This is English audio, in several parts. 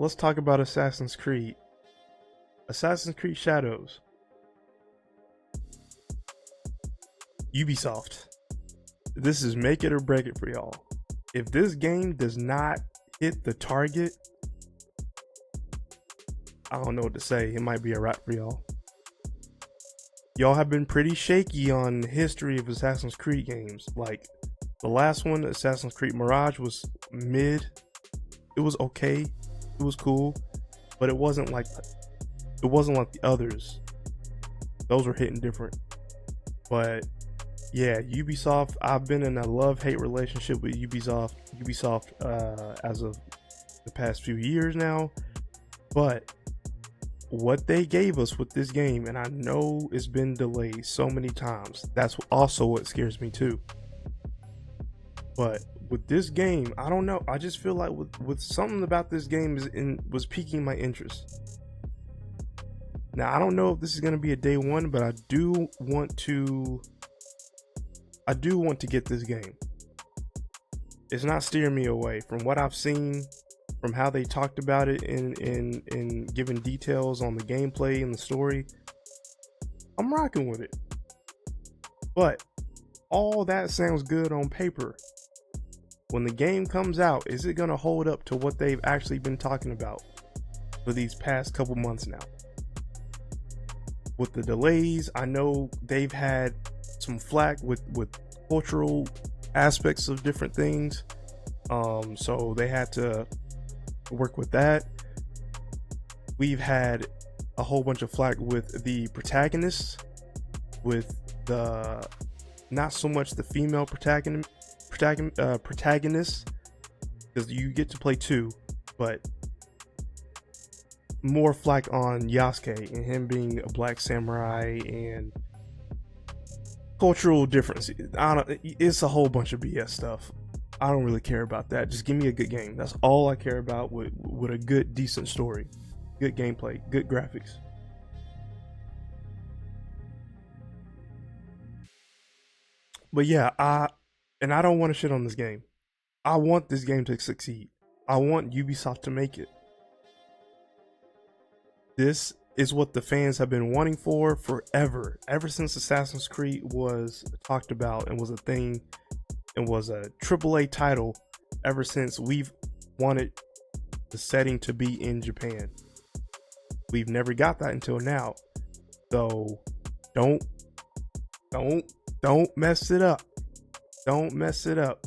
let's talk about Assassin's Creed. Assassin's Creed Shadows. Ubisoft. This is make it or break it for y'all. If this game does not hit the target, I don't know what to say. It might be a wrap for y'all. Y'all have been pretty shaky on the history of Assassin's Creed games. Like the last one, Assassin's Creed Mirage, was mid. It was okay. It was cool, but it wasn't like the others. Those were hitting different. But yeah, Ubisoft. I've been in a love-hate relationship with Ubisoft. As of the past few years now, but what they gave us with this game, and I know it's been delayed so many times, that's also what scares me too. But with this game, I don't know, I just feel like with something about this game was piquing my interest. Now I don't know if this is going to be a day one, but I do want to get this game. It's not steering me away from what I've seen, from how they talked about it in giving details on the gameplay and the story. I'm rocking with it. But all that sounds good on paper. When the game comes out, is it going to hold up to what they've actually been talking about for these past couple months now? With the delays, I know they've had some flack with cultural aspects of different things. So they had to work with that. We've had a whole bunch of flack with the protagonists, with the not so much the female protagonists, because you get to play two, but more flack on Yasuke and him being a black samurai and cultural differences. It's a whole bunch of BS stuff. I don't really care about that. Just give me a good game. That's all I care about, with a good, decent story, good gameplay, good graphics. But yeah, I don't want to shit on this game. I want this game to succeed. I want Ubisoft to make it. This is what the fans have been wanting for forever. Ever since Assassin's Creed was talked about and was a thing and was a AAA title, ever since we've wanted the setting to be in Japan. We've never got that until now. So don't mess it up. Don't mess it up.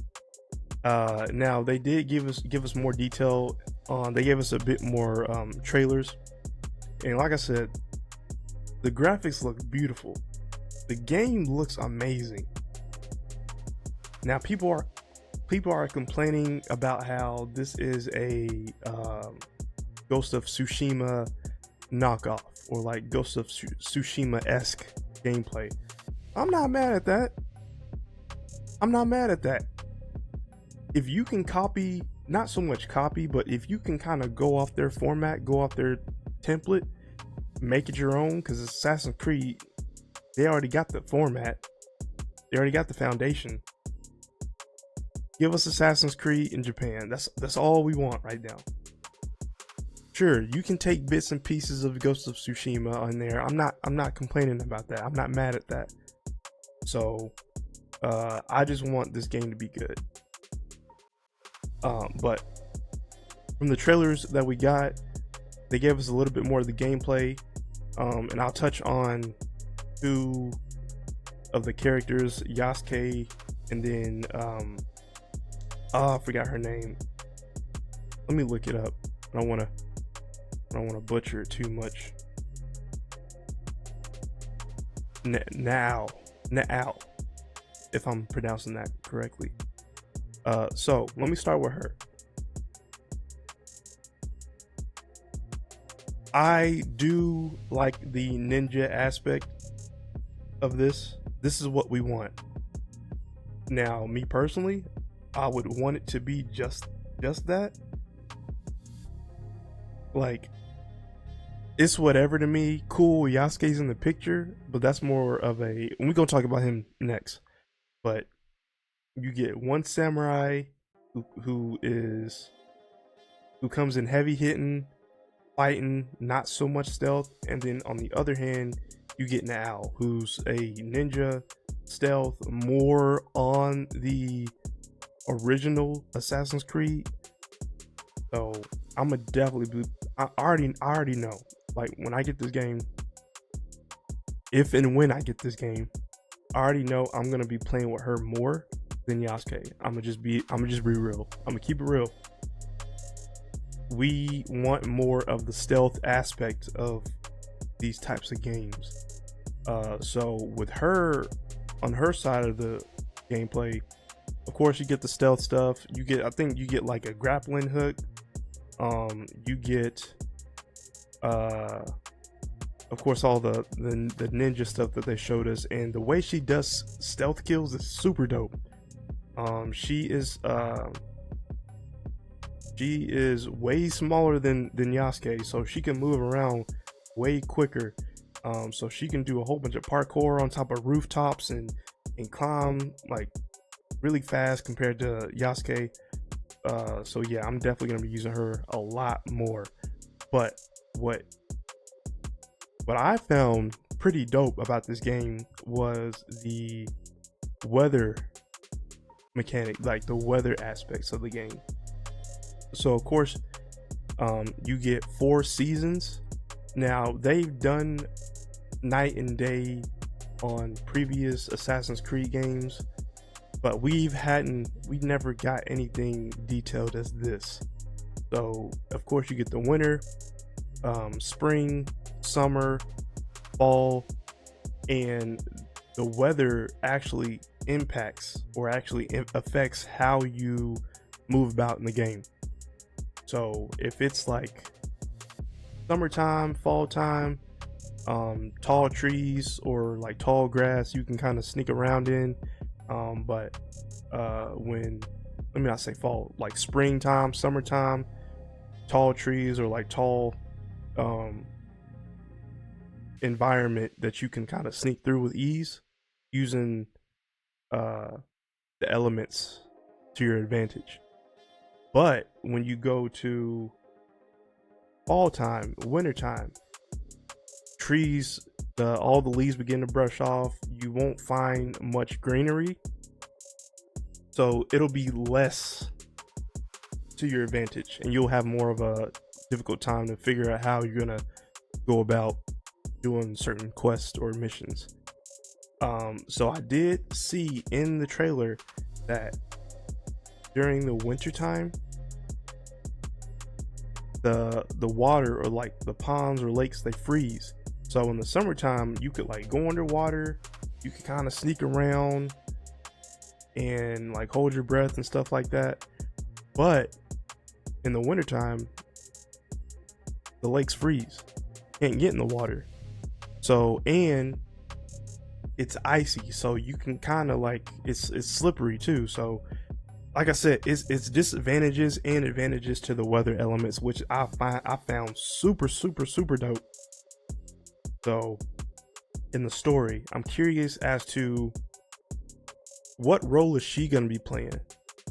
Now they did give us more detail on. They gave us a bit more trailers, and like I said, the graphics look beautiful. The game looks amazing. Now people are complaining about how this is a Ghost of Tsushima knockoff, or like Ghost of Tsushima-esque gameplay. I'm not mad at that. If you can copy, not so much copy, but if you can kind of go off their format, go off their template, make it your own, because Assassin's Creed, they already got the format. They already got the foundation. Give us Assassin's Creed in Japan. That's all we want right now. Sure, you can take bits and pieces of Ghost of Tsushima on there. I'm not complaining about that. I'm not mad at that. So I just want this game to be good. But from the trailers that we got, they gave us a little bit more of the gameplay. And I'll touch on two of the characters, Yasuke, and then I forgot her name. Let me look it up. I don't want to butcher it too much. Now, if I'm pronouncing that correctly. So let me start with her. I do like the ninja aspect of this. This is what we want. Now, me personally, I would want it to be just that. Like, it's whatever to me. Cool, Yasuke's in the picture, but that's more of a, and we're gonna talk about him next. But you get one samurai who is who comes in heavy hitting, fighting, not so much stealth. And then on the other hand, you get Naal, who's a ninja stealth, more on the original Assassin's Creed. So I'm gonna definitely be. I already know. Like when I get this game, if and when I get this game, I already know I'm gonna be playing with her more than Yasuke. I'm gonna just be real. I'm gonna keep it real. We want more of the stealth aspect of these types of games. So with her on her side of the gameplay, of course you get the stealth stuff. I think you get like a grappling hook. You get of course all the ninja stuff that they showed us, and the way she does stealth kills is super dope. She is way smaller than Yasuke, so she can move around way quicker. So she can do a whole bunch of parkour on top of rooftops and climb like really fast compared to Yasuke. So yeah, I'm definitely gonna be using her a lot more. But what I found pretty dope about this game was the weather mechanic, like the weather aspects of the game. So of course, you get 4 seasons. Now they've done night and day on previous Assassin's Creed games, but we never got anything detailed as this. So of course you get the winter, spring, summer, fall, and the weather actually impacts or actually affects how you move about in the game. So if it's like summertime, fall time, tall trees or like tall grass, you can kind of sneak around in. But when, let me not say fall, like springtime, summertime, tall trees or like tall environment that you can kind of sneak through with ease using the elements to your advantage. But when you go to fall time, winter time, trees, all the leaves begin to brush off. You won't find much greenery, so it'll be less to your advantage, and you'll have more of a difficult time to figure out how you're gonna go about doing certain quests or missions. So I did see in the trailer that during the winter time, the water or like the ponds or lakes, they freeze. So in the summertime, you could like go underwater, you could kind of sneak around and like hold your breath and stuff like that. But in the wintertime, the lakes freeze, can't get in the water. So, and it's icy, so you can kind of like, it's slippery too. So like I said, it's disadvantages and advantages to the weather elements, which I found super dope. So in the story, I'm curious as to what role is she gonna be playing?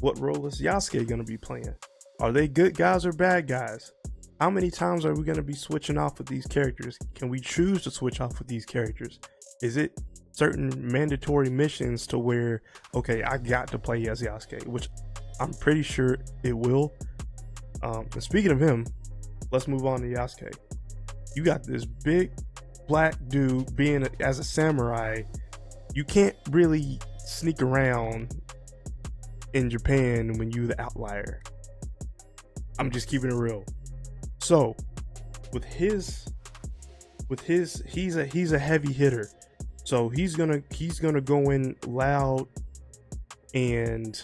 What role is Yasuke gonna be playing? Are they good guys or bad guys? How many times are we gonna be switching off with these characters? Can we choose to switch off with these characters? Is it certain mandatory missions to where, okay, I got to play as Yasuke, which I'm pretty sure it will. And speaking of him, let's move on to Yasuke. You got this big black dude being as a samurai. You can't really sneak around in Japan when you're the outlier. I'm just keeping it real. So with his he's a heavy hitter. So he's gonna go in loud and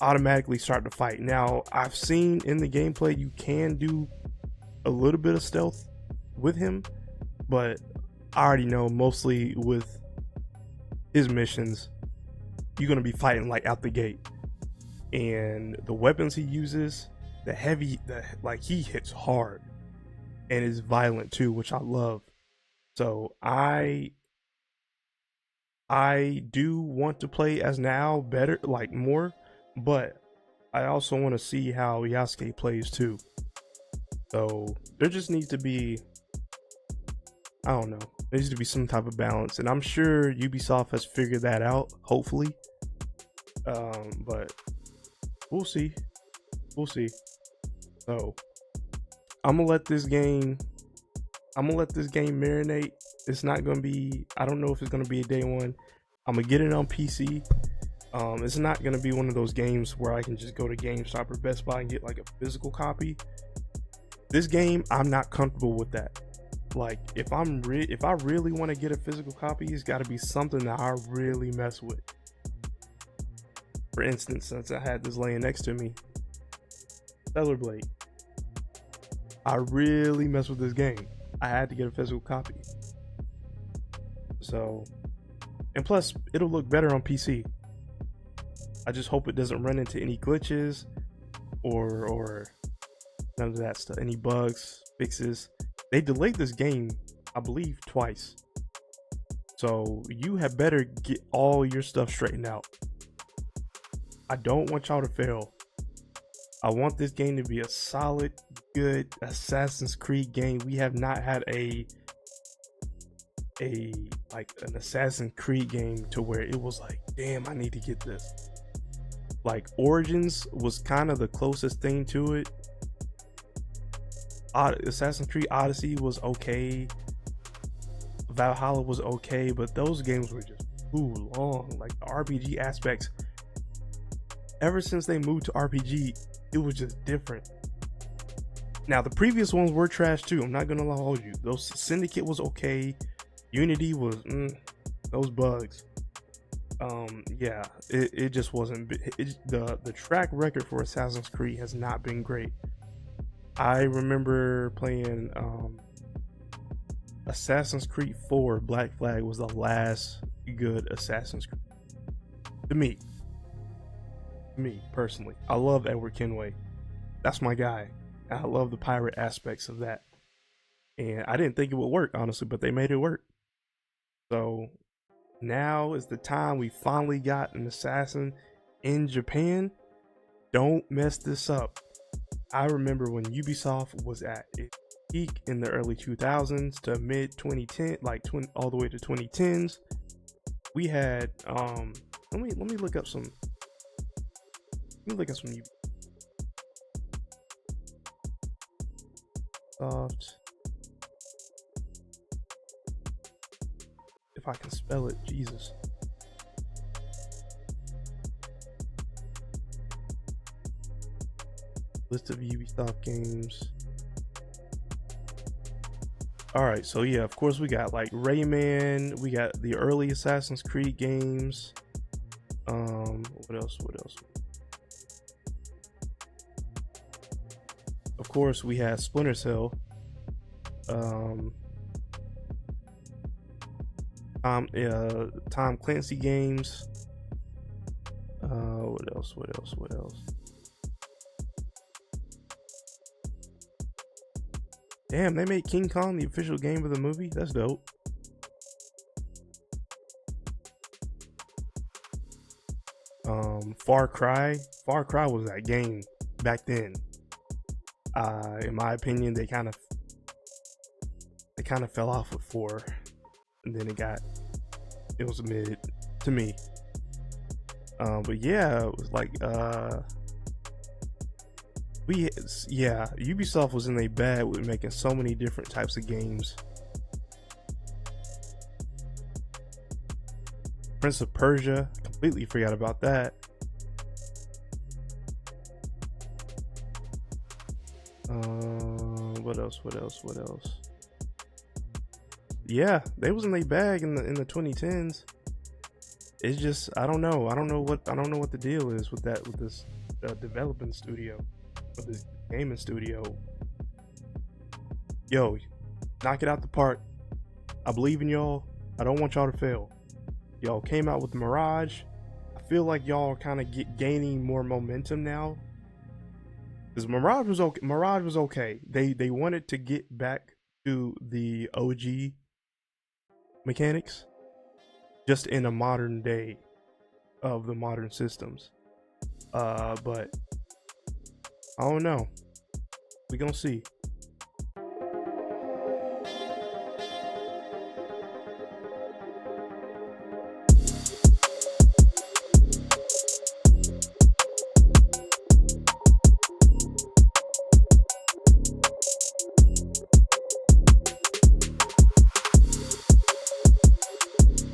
automatically start to fight. Now I've seen in the gameplay you can do a little bit of stealth with him, but I already know mostly with his missions you're gonna be fighting like out the gate. And the weapons he uses, like he hits hard and is violent too, which I love. So I do want to play as Naal better, like more, but I also want to see how Yasuke plays too. So there just needs to be, I don't know, there needs to be some type of balance, and I'm sure Ubisoft has figured that out. Hopefully, but we'll see. We'll see. So I'm gonna let this game. I'm gonna let this game marinate. It's not gonna be. I don't know if it's gonna be a day one. I'm gonna get it on PC. It's not gonna be one of those games where I can just go to GameStop or Best Buy and get like a physical copy. This game, I'm not comfortable with that. Like, if I really want to get a physical copy, it's got to be something that I really mess with. For instance, since I had this laying next to me, Stellar Blade, I really mess with this game. I had to get a physical copy. So, and plus, it'll look better on PC. I just hope it doesn't run into any glitches or none of that stuff, any bugs, fixes. They delayed this game, I believe, twice. So you had better get all your stuff straightened out. I don't want y'all to fail. I want this game to be a solid, good Assassin's Creed game. We have not had an Assassin's Creed game to where it was like, damn, I need to get this. Like, Origins was kind of the closest thing to it. Assassin's Creed Odyssey was okay. Valhalla was okay, but those games were just too long. Like, the RPG aspects, ever since they moved to RPG, it was just different. Now, the previous ones were trash too. I'm not gonna hold you. Those Syndicate was okay. Unity was those bugs. Yeah, it just wasn't. The track record for Assassin's Creed has not been great. I remember playing Assassin's Creed 4 Black Flag was the last good Assassin's Creed to me personally. I love Edward Kenway. That's my guy. I love the pirate aspects of that. And I didn't think it would work, honestly, but they made it work. So now is the time we finally got an assassin in Japan. Don't mess this up. I remember when Ubisoft was at its peak in the early 2000s to mid 2010, like all the way to 2010s. We had let me look up some. Let me look at some Ubisoft. If I can spell it, Jesus. List of Ubisoft games. Alright, so yeah, of course we got like Rayman, we got the early Assassin's Creed games. What else? Of course we had Splinter Cell. Tom Clancy games. What else? Damn, they made King Kong the official game of the movie? That's dope. Far Cry was that game back then. In my opinion, they kind of fell off with 4, and then it was a mid to me. But yeah, it was like Ubisoft was in a bad with making so many different types of games. Prince of Persia, completely forgot about that. What else? Yeah, they was in a bag in the 2010s. It's just I don't know what the deal is with this developing studio, with this gaming studio. Yo, knock it out the park. I believe in y'all. I don't want y'all to fail. Y'all came out with Mirage. I feel like y'all are kind of gaining more momentum now. Because Mirage was okay. They wanted to get back to the OG mechanics, just in a modern day of the modern systems. But I don't know. We gonna see.